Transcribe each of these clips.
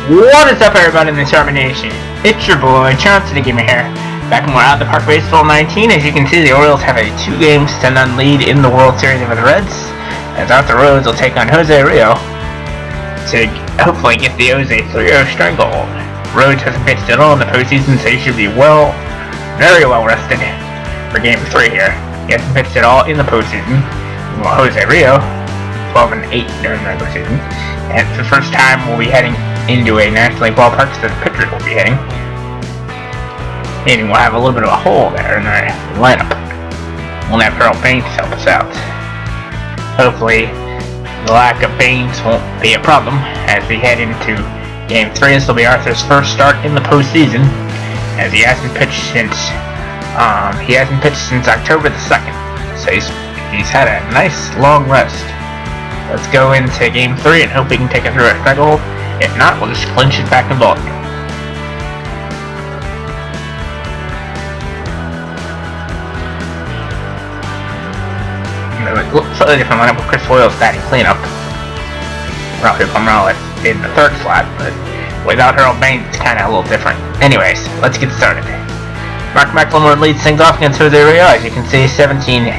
What is up, everybody in the Charmin Nation? It's your boy, Johnson, the Gamer here. Back more out of the Park Baseball 19. As you can see, the Orioles have a 2-game 10-0 lead in the World Series over the Reds. As Arthur Rhodes will take on Jose Rio to hopefully get the Jose 3-0 stranglehold. Rhodes hasn't pitched at all in the postseason, so he should be very well rested for Game 3 here. He hasn't pitched at all in the postseason. While Jose Rio, 12-8 during the regular season. And for the first time, we'll be heading into a National League ballpark, so the pitchers will be hitting. Meaning we'll have a little bit of a hole there in the lineup. We'll have Harold Baines help us out. Hopefully, the lack of Baines won't be a problem as we head into Game 3. This will be Arthur's first start in the postseason, as he hasn't pitched since October the 2nd. So he's had a nice long rest. Let's go into Game 3 and hope we can take it through a stranglehold. If not, we'll just clinch it back in Baltimore. It looks slightly different lineup with Chris Hoyle's batting cleanup. Rafael Palmeiro in the third slot, but without Harold Baines, it's kind of a little different. Anyways, let's get started. Mark McLemore leads things off against Jose Rio. As you can see, 17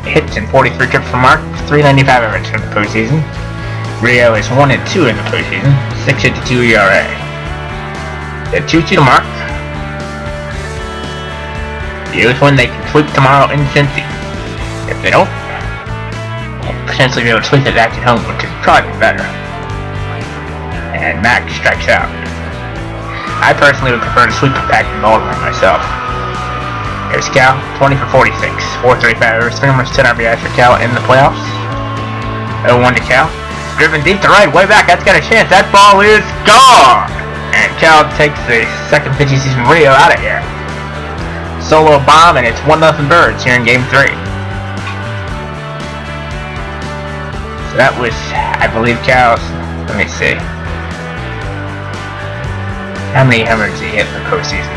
hits and 43 trips for Mark, 3.95 average in the postseason. Rio is 1-2 in the postseason, 6.52 ERA. The 2-2 to Mark. The O's win, they can sweep tomorrow in Cincy. If they don't, we'll potentially be able to sweep it back at home, which is probably better. And Mac strikes out. I personally would prefer to sweep it back in Baltimore myself. Here's Cal, 20 for 46, 435 average, 3 homers, 10 RBIs for Cal in the playoffs. 0-1 to Cal. Driven deep to right, way back, that's got a chance. That ball is gone! And Cal takes the second pitch he sees from Rio out of here. Solo bomb, and it's 1-0 Birds here in Game 3. So that was, I believe, Cal's, let me see. How many homers did he hit in the postseason?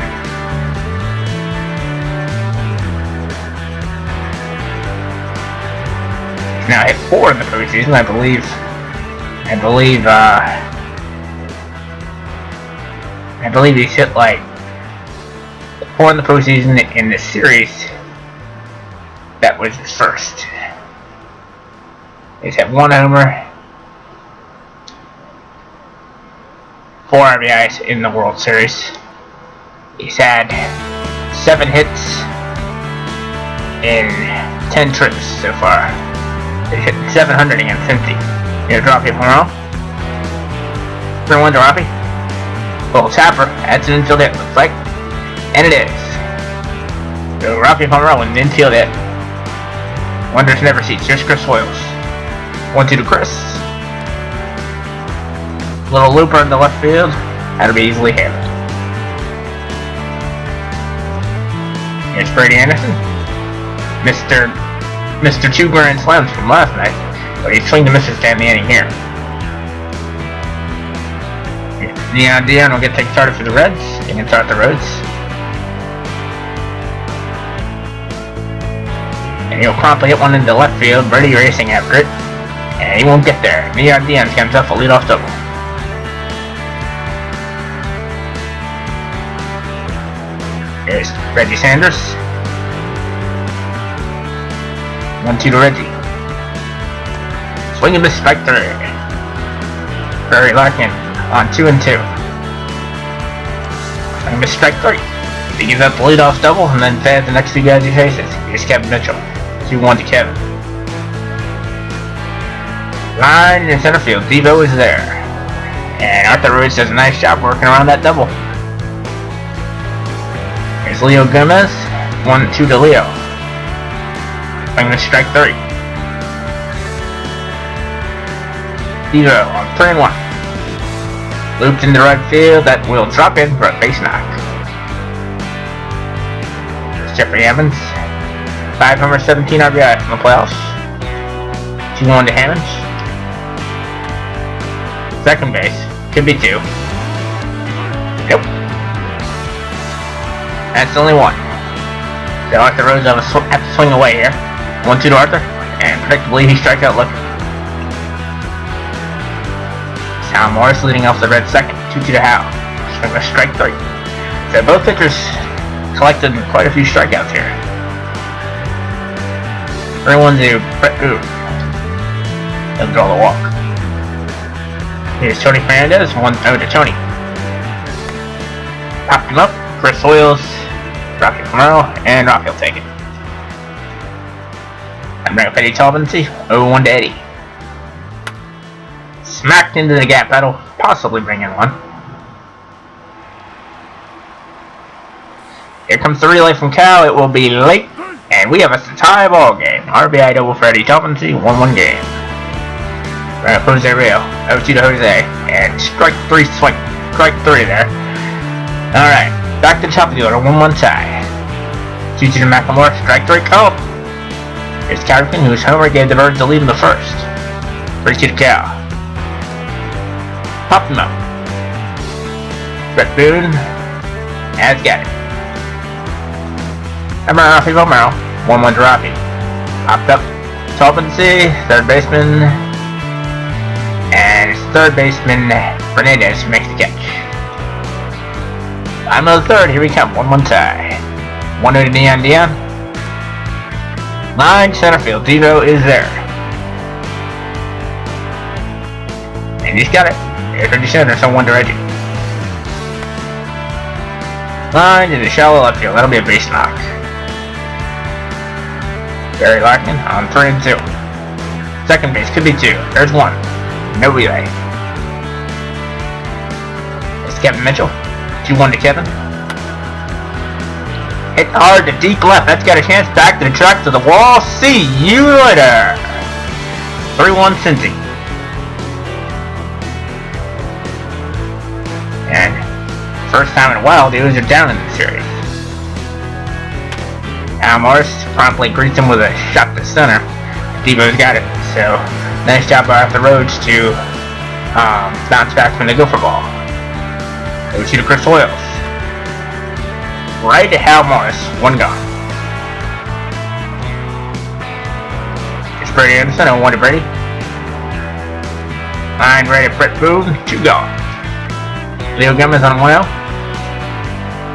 He's now hit 4 in the postseason, I believe he's hit like 4 in the postseason in the series. That was his first. He's had 1 homer, 4 RBIs in the World Series. He's had 7 hits in 10 trips so far. He's hit 700 against Cincy. Here's Rafi Palmeiro. 3-1 to Rafi. Little tapper. That's an infield hit, looks like. And it is. So Rafi Palmeiro with an infield hit. Wonders never cease. Here's Chris Hoyles. 1-2 to Chris. Little looper in the left field. That'll be easily handled. Here's Brady Anderson. Mr. 2 grand slams from last night. But he's swing to misses to end the inning here. Dion will get taken started for the Reds. He can start the Rhodes. And he'll promptly hit one into left field. Brady racing after it. And he won't get there. Dion's got himself a leadoff double. Here's Reggie Sanders. 1-2 to Reggie. Swing and miss, strike 3. Barry Larkin on 2-2. Swing and miss, strike 3. He gives up the leadoff double and then fades the next 2 guys he faces. Here's Kevin Mitchell. 2-1 to Kevin. Line in center field. Devereaux is there. And Arthur Rhodes does a nice job working around that double. Here's Leo Gomez. 1-2 to Leo. Swing and miss, strike 3. Devereaux on 3-1. Looped into right field. That will drop in for a base knock. Jeffrey Hammonds. 5 homers, 17 RBIs in the playoffs. 2-1 to Hammonds. Second base. Could be 2. Nope. That's only 1. So Arthur Rhodes have to swing away here. 1-2 to Arthur. And predictably he strikes out looking. Tom Morris leading off the Reds second. 2-2 to Howe. Swing a strike 3. So both pitchers collected quite a few strikeouts here. 3-1 to Brett Boone. He'll draw the walk. Here's Tony Fernandez, 1-0 to Tony. Popped him up, Chris Hoyles, Rocky Romero, and Rocky will take it. I'm bringing up Eddie Talbinty, 0-1 to Eddie. Smacked into the gap, that'll possibly bring in one. Here comes the relay from Cal, it will be late, and we have a tie ball game. RBI double for Eddie Talbinty, 1-1 game. Bring up Jose Rio, 0-2 to Jose, and strike 3 swing. Strike 3 there. Alright, back to the top of the order, 1-1 tie. 2-2 to McLemore, strike 3 call. Here's Carrigan, whose homer gave the Birds the lead in the first. 3-2 to Cal. Popped him up. Brett Boone has got it. I'm Rafi Romero, 1-1 to Rafi. Popped up. Talbinty, third baseman. And it's third baseman Fernandez who makes the catch. I'm on the third, here we come, 1-1 tie. 1-0 to Dion. Line center field, Devereaux is there. And he's got it. There's Reggie Center, so 1 to Reggie. Line to the shallow left field, that'll be a base knock. Barry Larkin on 3-2. Second base, could be 2. There's 1. No relay. It's Kevin Mitchell. 2-1 to Kevin. Hit hard to deep left. That's got a chance. Back to the track to the wall. See you later. 3-1 Cincy. And first time in a while, the O's are down in the series. Al Morris promptly greets him with a shot to center. Devo's got it. So nice job by Arthur Rhodes to bounce back from the gopher ball. Over to Chris Hoyles. Right to Hal Morris, 1 gone. It's Brady Anderson, 0-1 to Brady. Line right at Brett Boone, 2 gone. Leo Gomez on 1-0.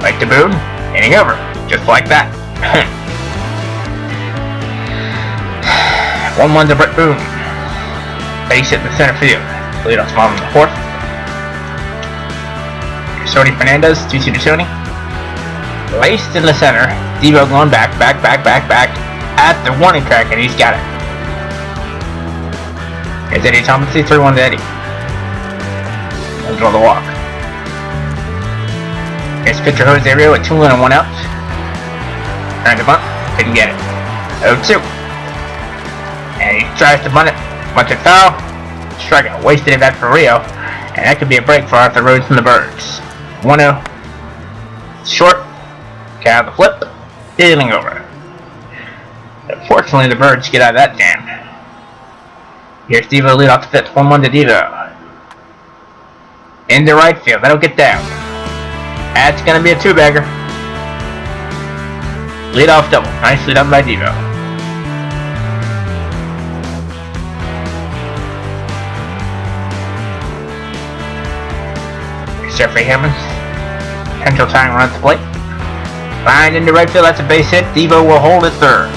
Right to Boone, inning over, just like that. 1-1 to Brett Boone. Base hit in the center field. Leadoff spot in the 4th. Here's Tony Fernandez, 2-2 to Tony. Laced in the center. Devo going back at the warning track, and he's got it. Here's Eddie Thomas, 3-1 to Eddie. He'll draw the walk. Here's pitcher Jose Rio at 2-1 and 1 out. Trying to bunt, couldn't get it. 0-2. And he tries to bunt it. Bunts it foul. Strikeout. Wasted it back for Rio. And that could be a break for Arthur Rhodes and the Birds. 1-0. Short. Cal the flip. Inning over. Unfortunately, the Birds get out of that jam. Here's Devo lead off the 5th. 1-1 to Devo. Into right field. That'll get down. That's going to be a 2-bagger. Lead off double. Nicely done by Devo. Here's Jeffrey Hammond. Potential tying run at the plate. Line into right field. That's a base hit. Devo will hold it third.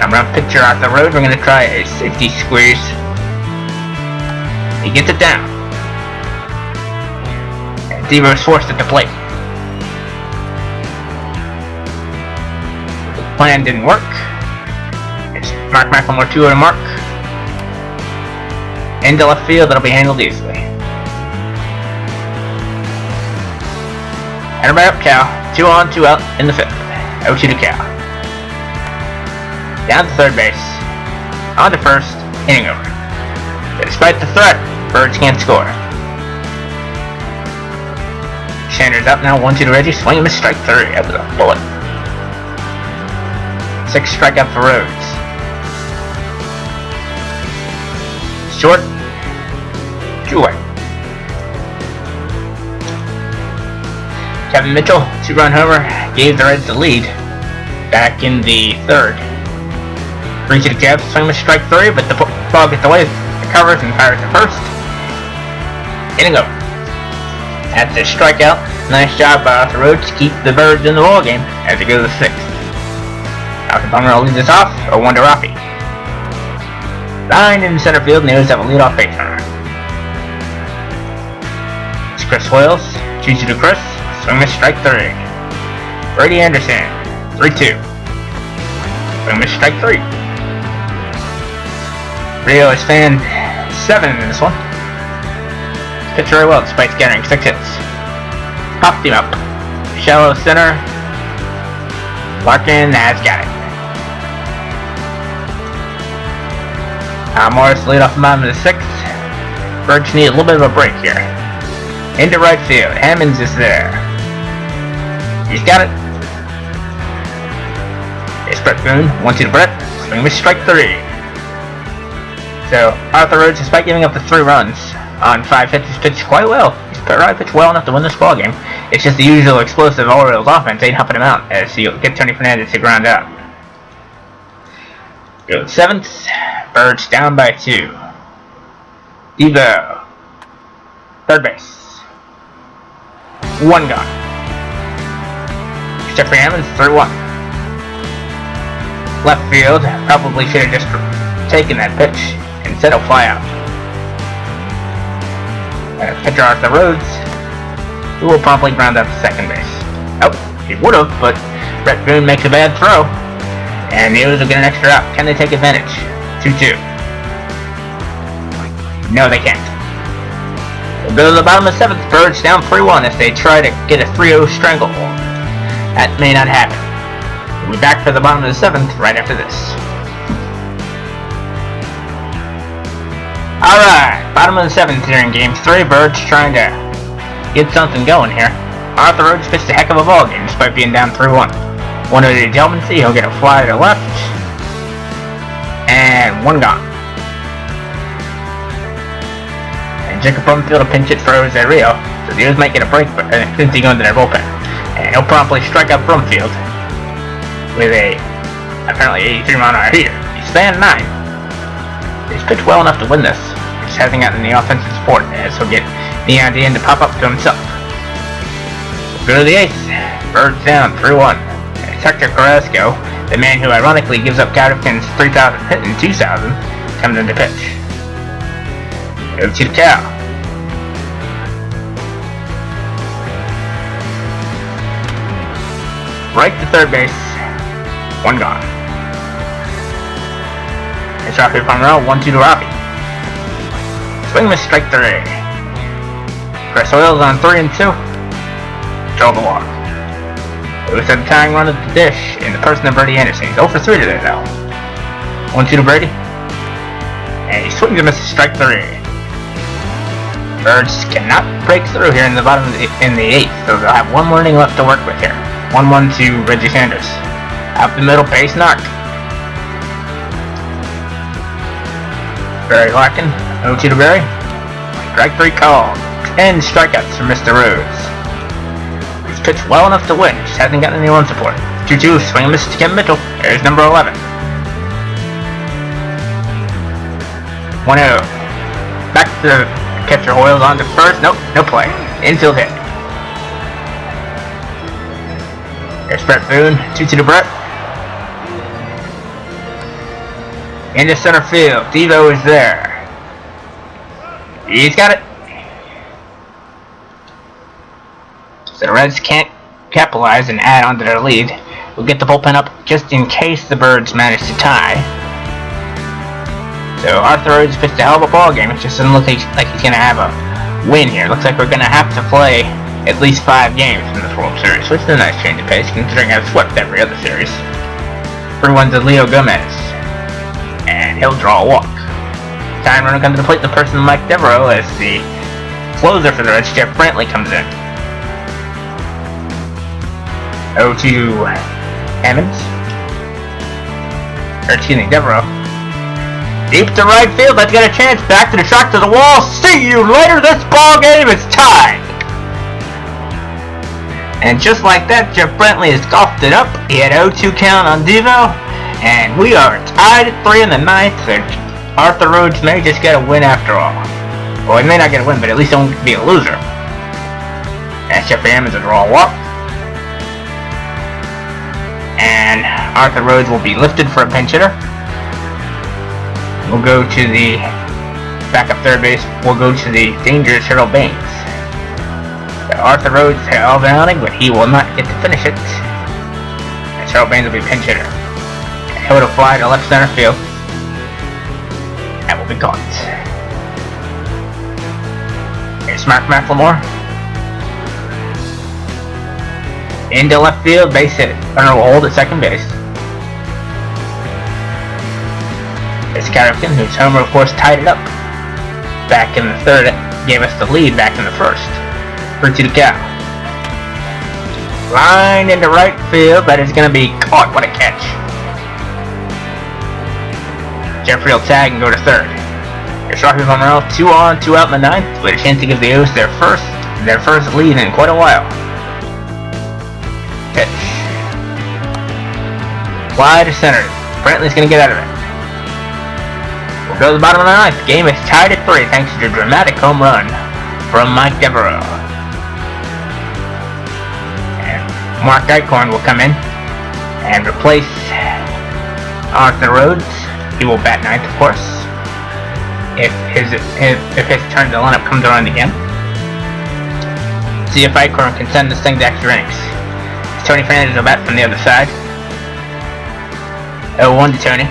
I'm going to picture out the road. We're going to try a safety squeeze. He gets it down. And Devo's forced at the plate. The plan didn't work. It's Mark McLemore 2-0 to Mark. Into left field, that'll be handled easily. And right up Cal. 2 on, 2 out in the 5th. 0-2 to Cal. Down to third base. On to first. Inning over. But despite the threat, Birds can't score. Sanders up now. 1-2 to Reggie. Swing and miss, strike 3. That was a bullet. 6 strikeout for Rhodes. Short. 2 away. Kevin Mitchell, 2-run homer, gave the Reds the lead back in the 3rd. 3 to the Cavs, swing with strike 3, but the ball gets away, recovers and fires to first. Inning over. That's a strikeout. Nice job by Devereaux to keep the Birds in the ball game as it goes to 6th. Dr. Bummer leads us off, 0-1 to Rafi. Line in center field, and the O's have a leadoff base runner. It's Chris Wales, 2-2 to Chris, swing miss strike 3. Brady Anderson, 3-2. Swing miss strike 3. Rio is fan 7 in this one. Pitched very well despite scattering 6 hits. Popped him up. Shallow center. Larkin has got it. Morris lead off the bottom of the 6th. Birds need a little bit of a break here. Into right field. Hammonds is there. He's got it. It's Brett Boone. 1-2 to Brett. Swing with strike 3. So Arthur Rhodes, despite giving up the 3 runs on 5 hits, he's pitched quite well. He's pitched well enough to win this ball game. It's just the usual explosive Orioles offense ain't helping him out as you get Tony Fernandez to ground out. Go to 7th. Birds down by 2. Devereaux. Third base. 1 gone. Jeffrey Hammond's 3-1. Left field. Probably should have just taken that pitch. Instead of fly out. Pitcher Arthur Rhodes, who will promptly ground out to second base. Oh, he would have, but Brett Boone makes a bad throw. And the O's will get an extra out. Can they take advantage? 2-2. No, they can't. We'll go to the bottom of 7th. Birds down 3-1 as they try to get a 3-0 strangle. That may not happen. We'll be back for the bottom of the 7th right after this. Alright, bottom of the 7th here in Game 3. Birds trying to get something going here. Arthur Rhodes pitched a heck of a ball game despite being down 3-1. 1-0 to Delmancy, he'll get a fly to the left. And 1 gone. And Jacob Brumfield will pinch it for Jose Rio. So the O's might get a break since he goes into their bullpen. And he'll promptly strike out Brumfield with a apparently 83-mile-an-hour heater. He's fan 9. He's pitched well enough to win this. He just hasn't gotten the offensive support as he'll get Neon Dean to pop up to himself. We'll go to the 8th. Birds down 3-1. And Hector Carrasco, the man who ironically gives up Gaudikin's 3,000 hit in 2,000, comes in to pitch. Over to the cow. Right to third base. 1 gone. It's Rafi Pomerel, 1-2 to Rafi. Swing miss strike 3. Chris Wales on 3-2. Draw the walk. It was a tying run at the dish in the person of Brady Anderson. He's 0-for-3 today though. 1-2 to Brady. And he swings and misses strike 3. Birds cannot break through here in the bottom of in the 8th, so they'll have 1 more inning left to work with here. 1-1 to Reggie Sanders. Out the middle, base knock. Barry Larkin, 0-2 to Barry. Strike 3 called. 10 strikeouts for Mr. Rhodes. He's pitched well enough to win, just hasn't gotten any run support. 2-2, swing and miss to Kim Mitchell. There's number 11. 1-0. Back to catcher Hoyles on to first. Nope, no play. Infield hit. There's Brett Boone, 2-2 to Brett. Into center field. Devereaux is there. He's got it. So the Reds can't capitalize and add on to their lead. We'll get the bullpen up just in case the Birds manage to tie. So Arthur Rhodes pitched a hell of a ball game. It just doesn't look like he's going to have a win here. Looks like we're going to have to play at least 5 games in this World Series, which is a nice change of pace considering I've swept every other series. 3-1 to Leo Gomez. And he'll draw a walk. Time runner comes to the plate in the person of Mike Devereaux as the closer for the Reds, Jeff Brantley, comes in. 0-2 Hammonds. Devereaux. Deep to right field, let's get a chance. Back to the track to the wall. See you later. This ball game is tied. And just like that, Jeff Brantley has golfed it up. He had 0-2 count on Devo, And we are tied at 3 in the 9th, so Arthur Rhodes may just get a win after all. Well, he may not get a win, but at least he won't be a loser. And Jeff Brantley will draw a walk. And Arthur Rhodes will be lifted for a pinch hitter. We'll go to the backup third base. We'll go to the dangerous Harold Baines. So Arthur Rhodes held the outing, but he will not get to finish it. And Harold Baines will be pinch hitter. He'll fly to left center field. That will be caught. Here's Mark McLemore. Into left field, base hit. Runner will hold at second base. It's Carrigan, whose homer of course tied it up back in the third, gave us the lead back in the first. 3-2 count. Line into right field, that is going to be caught. What a catch. Jeffrey will tag and go to third. Here's Rocky Pomerel, 2 on, 2 out in the 9th, with a chance to give the O's their first lead in quite a while. Pitch. Wide to center. Brantley's going to get out of it. We'll go to the bottom of the 9th. Game is tied at 3 thanks to a dramatic home run from Mike Devereaux. And Mark Eichhorn will come in and replace Arthur Rhodes. He will bat 9th, of course, if his turn to the lineup comes around again. See if Eichhorn can send this thing to extra innings. Tony Fernandez will bat from the other side. 0-1 to Tony.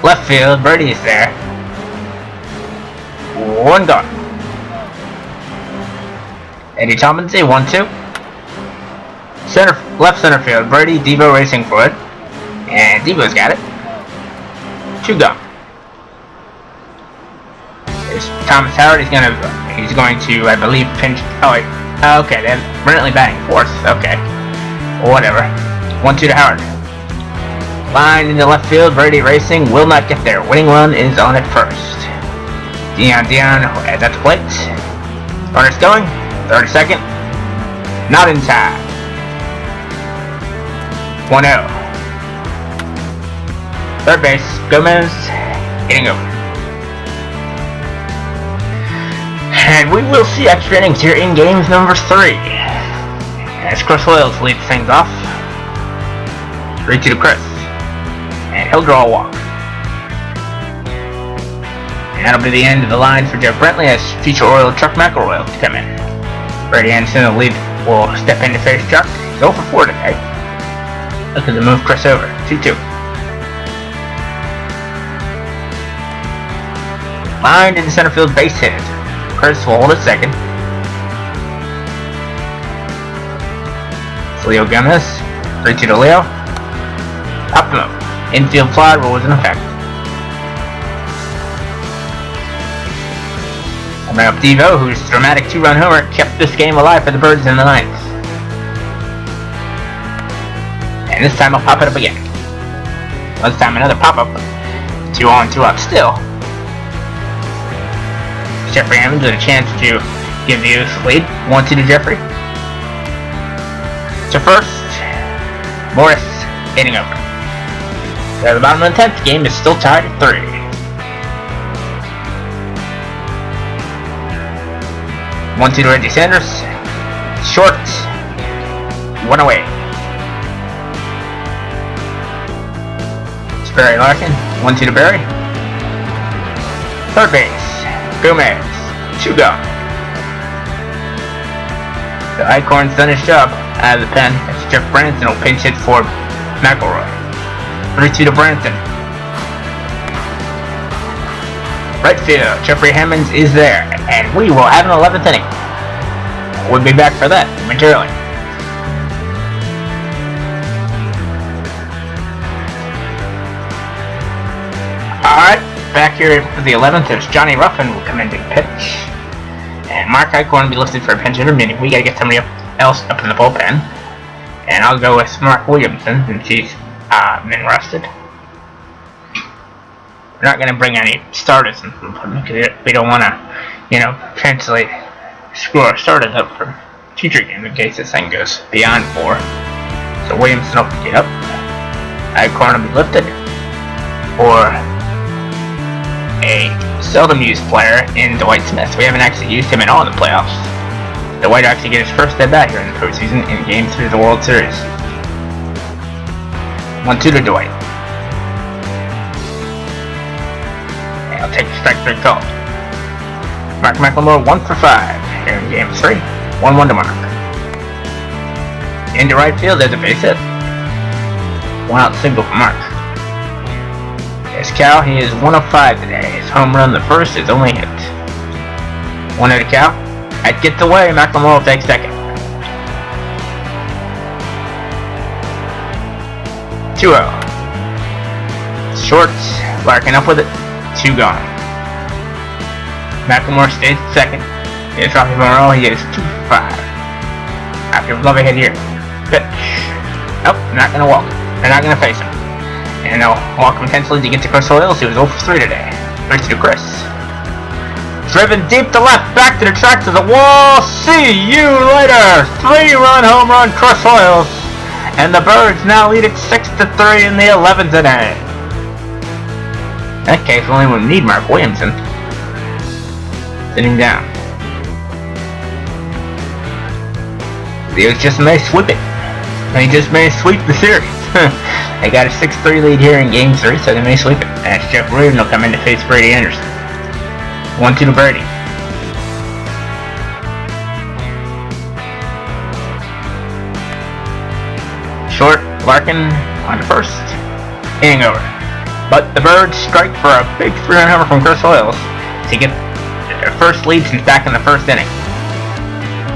Left field, Birdie is there. 1 gone. Eddie Tomlinson, 1-2. Left center field, Birdie, Devereaux racing for it. And Devo's got it. 2 gone. There's Thomas Howard. He's going to, I believe, pinch. Okay, then Brantley batting 4th. Okay, whatever. 1-2 to Howard. Line into left field. Birdie racing, will not get there. Winning run is on at first. Dion at the plate. Runner's going. Third, second. Not in time. 1-0. Third base, Gomez, hitting over. And we will see extra innings here in games number 3. As Chris Williams leads things off. 3-2 to Chris. And he'll draw a walk. And that'll be the end of the line for Jeff Brantley as future Oriole Chuck McElroy will come in. Brady Anderson, the lead, will step in to face Chuck. He's 0 for 4 today. Looking to move Chris over. 2-2. Line into center field, base hit. Chris will hold at second. It's Leo Gomez. 3-2 to Leo. Up him up. Infield fly rule is in effect. Coming up Devereaux, whose dramatic 2-run homer kept this game alive for the Birds in the 9th. And this time I'll pop it up again. This time another pop-up. 2 on, 2 out still. Jeffrey Hammond with a chance to give the O's lead. 1-2 to Jeffrey. To first, Morris hitting over. So at the bottom of the 10th, game is still tied at 3. One, 2 to Reggie Sanders. Short. 1 away. It's Barry Larkin. 1-2 to Barry. Third base. Gomez, 2 gone. So Eichhorn's done his job out of the pen. As Jeff Brantley will pinch hit for McElroy. 3-2 to Brantley. Right field, Jeffrey Hammonds is there, and we will have an 11th inning. We'll be back for that momentarily. Alright. Back here for the 11th, there's Johnny Ruffin will come in to pitch. And Mark Eichhorn will be listed for a pinch hitter, meaning we gotta get somebody else up in the bullpen. And I'll go with Mark Williamson since he's been rested. We're not gonna bring any starters in because we don't wanna, potentially screw our starters up for future games in case this thing goes beyond 4. So So Williamson will pick it up. Corner will be lifted. Or a seldom used player in Dwight Smith. We haven't actually used him at all in the playoffs. Dwight will actually get his first at bat here in the postseason in Game 3 of the World Series. 1-2 to Dwight. And he'll take the strike 3 call. Mark McLemore 1 for 5 here in Game 3. 1-1 to Mark. Into right field, there's a base hit. 1 out single for Mark. As Cal, he is 1 of 5 today. His home run, the first, is only hit. 1 to Cal. That gets away. McLemore will take second. 2-0. Short, Larkin up with it. 2 gone. McLemore stays at second. Here's Rocky Monroe. He is 2 for 5. After a lovely hit here. Pitch. Nope, not gonna walk. They're not gonna face him. And they'll walk him intensely to get to Chris Orioles. He was 0 for 3 today. 3 to Chris. Driven deep to left, back to the track to the wall. See you later. 3-run home run, Chris Orioles. And the Birds now lead it 6-3 in the 11th inning. In that case, we only would need Mark Williamson. Sitting down. He just may sweep it. They just may sweep the series. They got a 6-3 lead here in Game 3, so they may sweep it. As Jeff Brantley will come in to face Brady Anderson. 1-2 to Brady. Short, Larkin on to first. Inning over. But the Birds strike for a big 3-run homer from Chris Orioles to get their first lead since back in the first inning.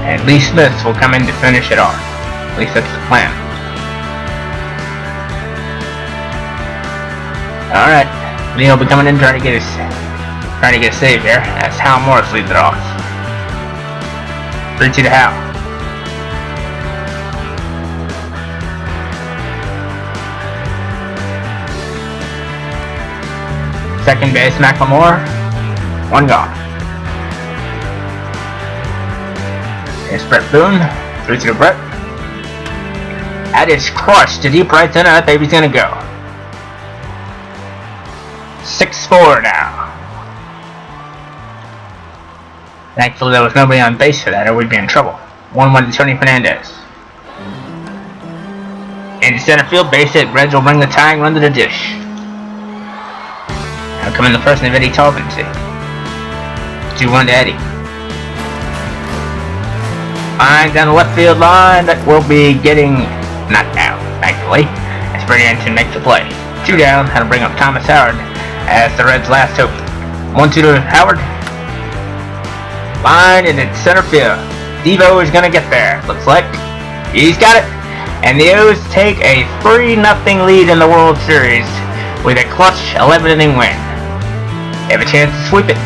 And Lee Smith will come in to finish it off. At least that's the plan. Alright. Lee will be coming in trying to get a save here. As Hal Morris leads it off. 3-2 to Hal. Second base, McLemore. 1 gone. Here's Brett Boone. 3-2 to Brett. That is crushed to deep right center. That baby's gonna go. 6-4 now. Thankfully there was nobody on base for that or we'd be in trouble. 1-1 to Tony Fernandez. In center field, base hit. Reds will bring the tying run to the dish. Now come in the person of Eddie Taubman. 2-1 to Eddie. Line down the left field line that will be getting knocked out, thankfully, as Brady Anderson makes the play. 2 down, how to bring up Thomas Howard as the Reds' last hope. 1-2 to Howard. Line in center field. Devereaux is gonna get there. Looks like he's got it. And the O's take a 3-0 lead in the World Series with a clutch 11-inning win. They have a chance to sweep it.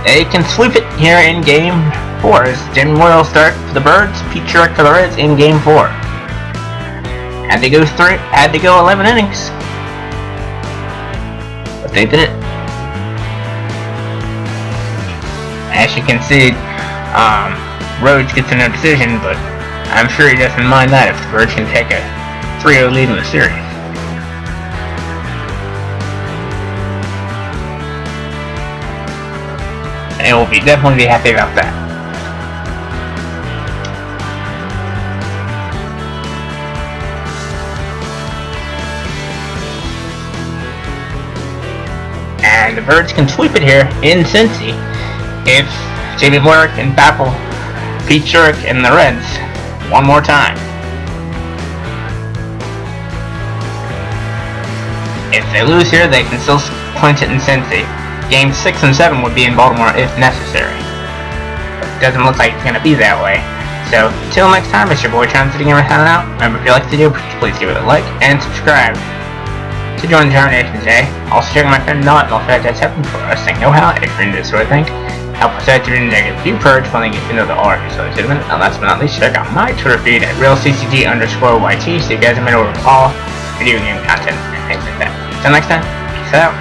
They can sweep it here in Game 4 as Jimmy Moore will start for the Birds, Pete Sherrick for the Reds in Game 4. Had to go 11 innings. But they did it. As you can see, Rhodes gets a no decision, but I'm sure he doesn't mind that if the Birds can take a 3-0 lead in the series. And we'll definitely be happy about that. And the Birds can sweep it here in Cincy if Jamie Moore can baffle Pete Sherrick and the Reds one more time. If they lose here, they can still clinch it in Cincy. Games 6 and 7 would be in Baltimore if necessary. But it doesn't look like it's going to be that way. So, till next time, it's your boy Tron City Gamer signing out. Remember, if you like the video, please give it a like and subscribe to join the Termination today. Also, check out my friend Not, and I'll try to happen for us. Saying know how, if you're into this sort of thing. Help us out through the negative view purge, finally get to know the art. So, gentlemen, and last but not least, check out my Twitter feed at realccg_YT so you guys are made over all video game content and things like that. Until next time, peace out.